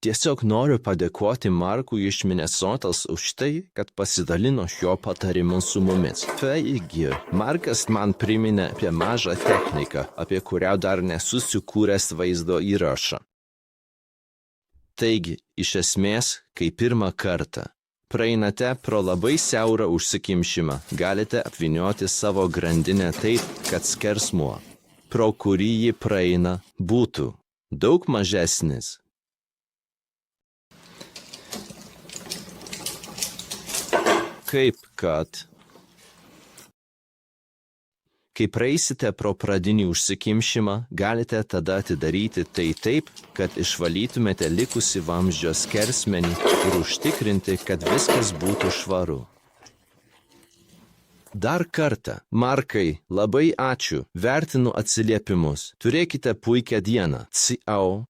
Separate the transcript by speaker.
Speaker 1: Tiesiog noriu padėkoti Markui iš Minesotos už tai, kad pasidalino šio patarimu su mumis. Taigi, Markas man priminė apie mažą techniką, apie kurią dar nesu sukūręs vaizdo įrašą. Taigi, iš esmės, kai pirmą kartą praeinate pro labai siaurą užsikimšimą, galite apvynioti savo grandinę taip, kad skersmuo, pro kurį ji praeina, būtų daug mažesnis. Kaip kad, kai praeisite pro pradinį užsikimšimą, galite tada atidaryti tai taip, kad išvalytumėte likusį vamzdžio skersmenį ir užtikrinti, kad viskas būtų švaru. Dar kartą, Markai, labai ačiū, vertinu atsiliepimus. Turėkite puikią dieną. Ciao.